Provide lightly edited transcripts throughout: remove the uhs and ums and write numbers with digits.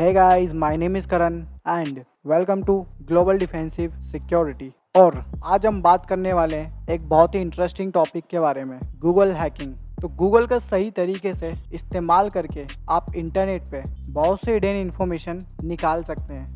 Hey guys, my name is Karan and welcome to Global Defensive Security। और आज हम बात करने वाले हैं एक बहुत ही इंटरेस्टिंग टॉपिक के बारे में, गूगल हैकिंग। तो गूगल का सही तरीके से इस्तेमाल करके आप इंटरनेट पे बहुत से हिडन इन्फॉर्मेशन निकाल सकते हैं।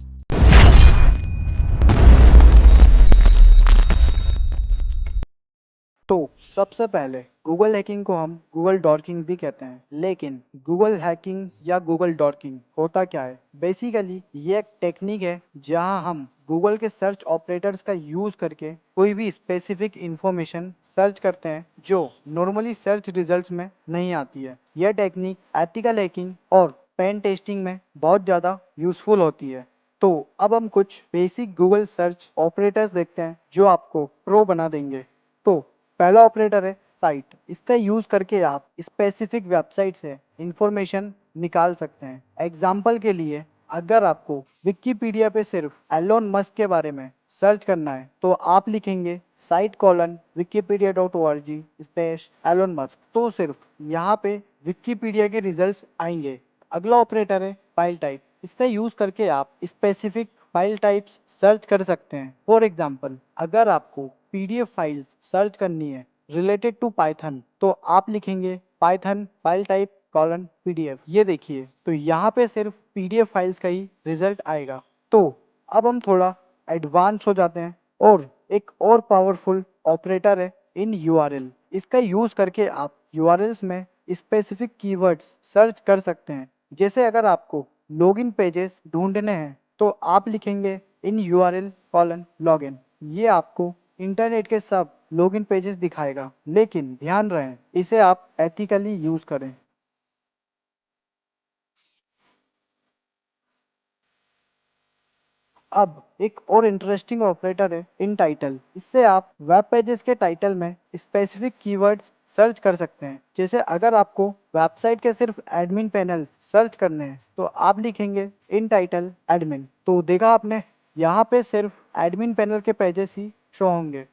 तो सबसे पहले गूगल हैकिंग को हम गूगल डॉर्किंग भी कहते हैं, लेकिन गूगल हैकिंग या गूगल डॉर्किंग होता क्या है? बेसिकली ये एक टेक्निक है जहां हम गूगल के सर्च ऑपरेटर्स का यूज करके कोई भी स्पेसिफिक इंफॉर्मेशन सर्च करते हैं जो नॉर्मली सर्च रिजल्ट्स में नहीं आती है। यह टेक्निक एथिकल हैकिंग और पेन टेस्टिंग में बहुत ज़्यादा यूजफुल होती है। तो अब हम कुछ बेसिक गूगल सर्च ऑपरेटर्स देखते हैं जो आपको प्रो बना देंगे। तो पहला ऑपरेटर है साइट। इसका यूज करके आप स्पेसिफिक वेबसाइट से इंफॉर्मेशन निकाल सकते हैं। एग्जाम्पल के लिए अगर आपको विकिपीडिया पे सिर्फ एलोन मस्क के बारे में सर्च करना है तो आप लिखेंगे site:wikipedia.org/एलोन मस्क, तो सिर्फ यहाँ पे विकिपीडिया के रिजल्ट्स आएंगे। अगला ऑपरेटर है फाइल टाइप। इसका यूज करके आप स्पेसिफिक फाइल टाइप्स सर्च कर सकते हैं। फॉर एग्जाम्पल अगर आपको पीडीएफ फाइल्स सर्च करनी है रिलेटेड टू पाइथन तो आप लिखेंगे Python file type colon PDF. ये देखिए, तो यहाँ पे सिर्फ पीडीएफ फाइल्स का ही रिजल्ट आएगा। तो अब हम थोड़ा एडवांस हो जाते हैं और एक और पावरफुल ऑपरेटर है इन यूआरएल। इसका यूज करके आप यूआरएल्स में स्पेसिफिक कीवर्ड्स सर्च कर सकते हैं। जैसे अगर आपको लॉगिन पेजेस ढूंढने हैं तो आप लिखेंगे इन यूआरएल कॉलन लॉगिन। ये आपको इंटरनेट के सब लॉगिन पेजेस दिखाएगा, लेकिन ध्यान रहे इसे आप एथिकली यूज करें। अब एक और इंटरेस्टिंग ऑपरेटर है इन टाइटल। इससे आप वेब पेजेस के टाइटल में स्पेसिफिक कीवर्ड्स सर्च कर सकते हैं। जैसे अगर आपको वेबसाइट के सिर्फ एडमिन पैनल सर्च करने हैं तो आप लिखेंगे इन टाइटल एडमिन। तो देखा आपने, यहाँ पे सिर्फ एडमिन पैनल के पेजेस ही शो होंगे।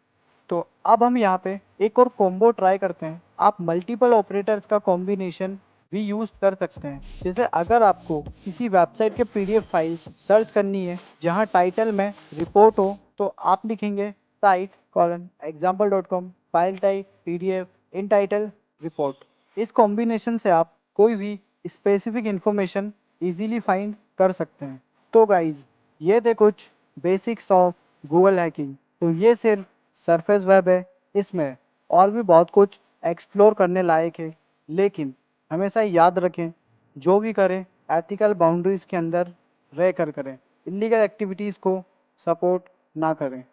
तो अब हम यहाँ पे एक और कॉम्बो ट्राई करते हैं। आप मल्टीपल ऑपरेटर्स का कॉम्बिनेशन भी यूज कर सकते हैं। जैसे अगर आपको किसी वेबसाइट के पीडीएफ फाइल सर्च करनी है जहाँ टाइटल में रिपोर्ट हो तो आप लिखेंगे site:example.com फाइल टाइप पीडीएफ इन टाइटल रिपोर्ट। इस कॉम्बिनेशन से आप कोई भी स्पेसिफिक इंफॉर्मेशन इजीली फाइंड कर सकते हैं। तो गाइज, ये थे कुछ बेसिक्स ऑफ गूगल हैकिंग। तो ये सिर्फ सरफेस वेब है, इसमें और भी बहुत कुछ एक्सप्लोर करने लायक है, लेकिन हमेशा याद रखें जो भी करें एथिकल बाउंड्रीज के अंदर रह कर करें। इलीगल एक्टिविटीज़ को सपोर्ट ना करें।